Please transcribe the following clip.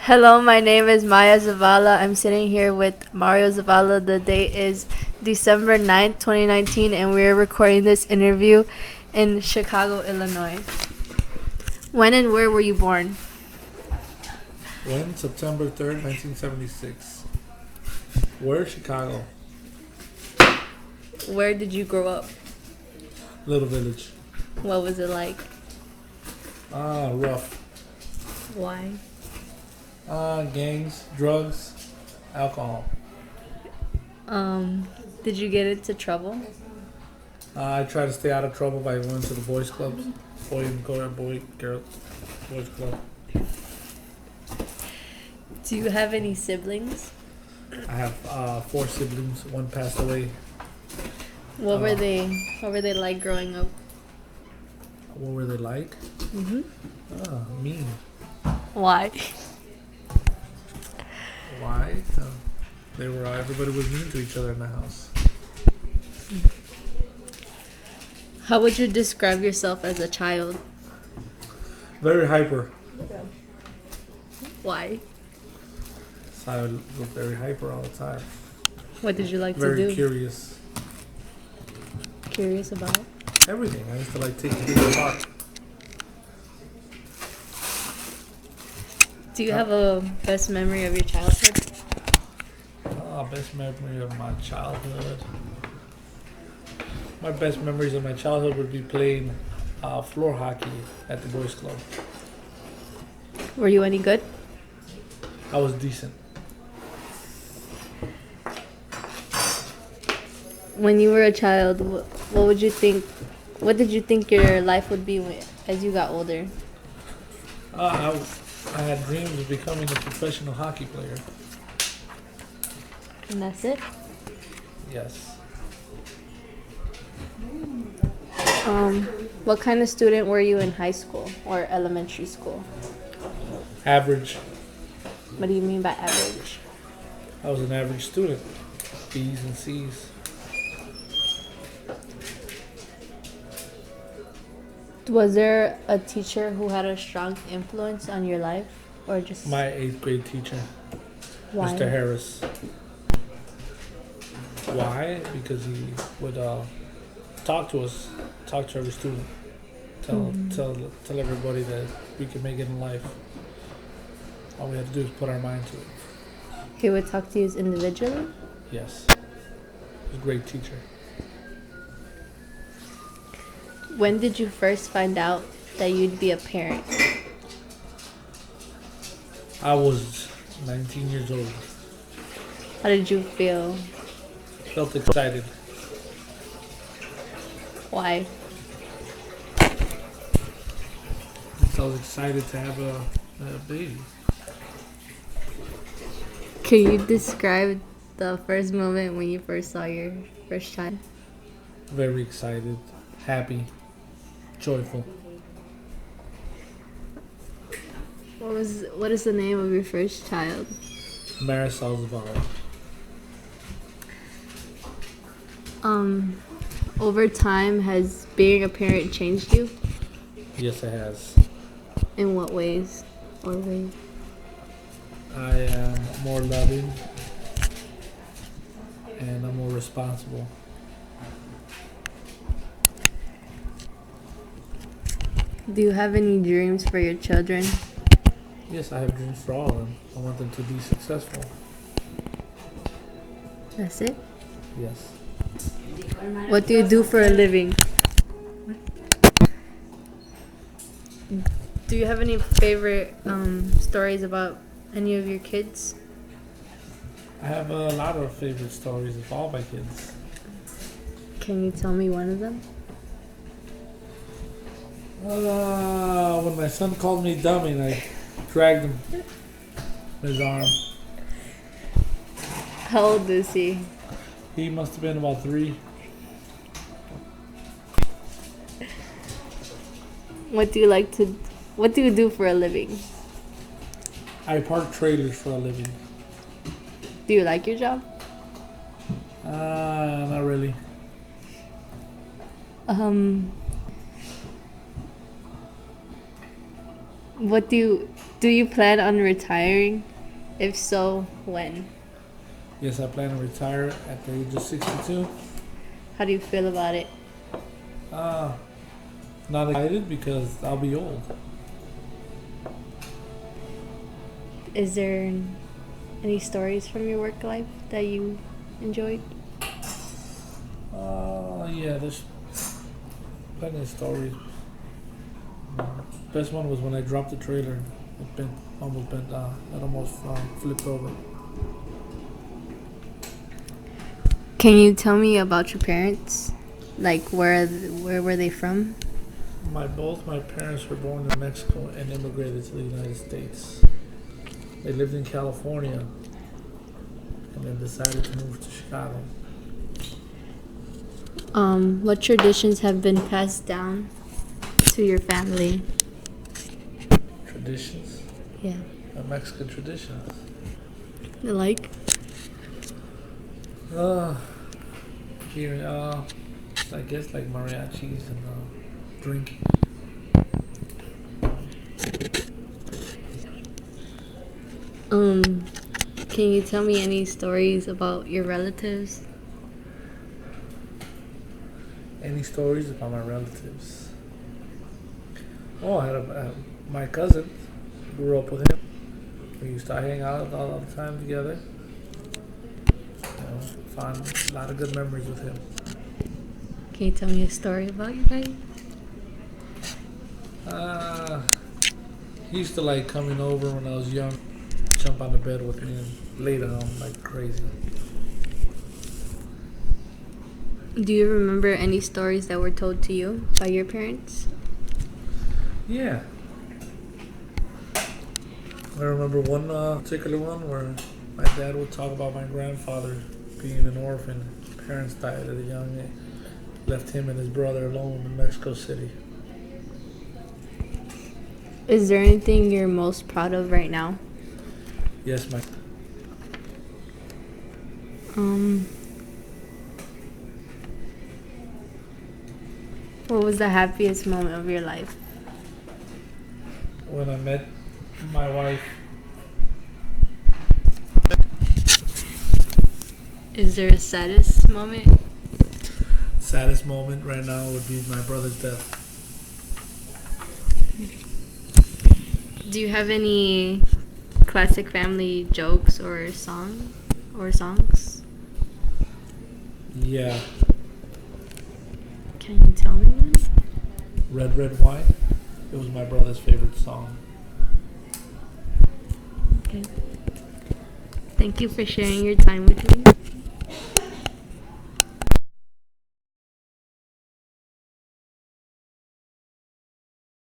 Hello, my name is Maya Zavala. I'm sitting here with Mario Zavala. The date is December 9th, 2019, and we're recording this interview in Chicago, Illinois. When and where were you born? When? September 3rd, 1976. Where? Chicago. Where did you grow up? Little village. What was it like? Rough. Why? Gangs, drugs, alcohol. Did you get into trouble? I try to stay out of trouble by going to the boys' clubs. Boys' club. Do you have any siblings? I have 4 siblings. One passed away. What were they? What were they like growing up? What were they like? Mean. Why? Why? Everybody was mean to each other in the house. How would you describe yourself as a child? Very hyper. Why? So I was very hyper all the time. What did you like to Very do? curious. Curious about? Everything. I used to like take things apart. Do you have a best memory of your childhood? Best memory of my childhood. My best memories of my childhood would be playing floor hockey at the boys' club. Were you any good? I was decent. When you were a child, what would you think? What did you think your life would be as you got older? I had dreams of becoming a professional hockey player. And that's it? Yes. What kind of student were you in high school or elementary school? Average. What do you mean by average? I was an average student. B's and C's. Was there a teacher who had a strong influence on your life, or just My 8th grade teacher, why? Mr. Harris. Why? Because he would talk to us, talk to every student, tell everybody that we can make it in life. All we have to do is put our mind to it. He would talk to you individually? Yes. He was a great teacher. When did you first find out that you'd be a parent? I was 19 years old. How did you feel? Felt excited. Why? I was excited to have a baby. Can you describe the first moment when you first saw your first child? Very excited, happy, joyful. What is the name of your first child? Marisol Zavala. Over time, has being a parent changed you? Yes, it has. In what ways? Or ways? I am more loving and I'm more responsible. Do you have any dreams for your children? Yes, I have dreams for all of them. I want them to be successful. That's it? Yes. What do you do for a living? Do you have any favorite stories about any of your kids? I have a lot of favorite stories of all my kids. Can you tell me one of them? When my son called me dummy and I dragged him in his arm. How old is he? He must have been about 3. What do you do for a living? I park trailers for a living. Do you like your job? Not really. What do you plan on retiring? If so, when? Yes, I plan to retire at the age of 62. How do you feel about it? Uh, Not excited because I'll be old. Is there any stories from your work life that you enjoyed? Yeah, there's plenty of stories. Best one was when I dropped the trailer. It almost flipped over. Can you tell me about your parents? Like where were they from? Both my parents were born in Mexico and immigrated to the United States. They lived in California and then decided to move to Chicago. What traditions have been passed down to your family? Traditions, Yeah. Mexican traditions. Like? Uh, Here, I guess like mariachis and drinking. Um, can you tell me any stories about your relatives? Any stories about my relatives? Oh, my cousin. Grew up with him. We used to hang out all the time together. Found a lot of good memories with him. Can you tell me a story about you guys? Uh, he used to like coming over when I was young, jump on the bed with me and lay down like crazy. Do you remember any stories that were told to you by your parents? Yeah. I remember one particular one where my dad would talk about my grandfather being an orphan. Parents died at a young age. Left him and his brother alone in Mexico City. Is there anything you're most proud of right now? Yes, my Um, what was the happiest moment of your life? when I met my wife. Is there a saddest moment? Saddest moment right now would be my brother's death. Do you have any classic family jokes or songs? Yeah, Can you tell me one? Red Red Wine. It was my brother's favorite song. Okay. Thank you for sharing your time with me.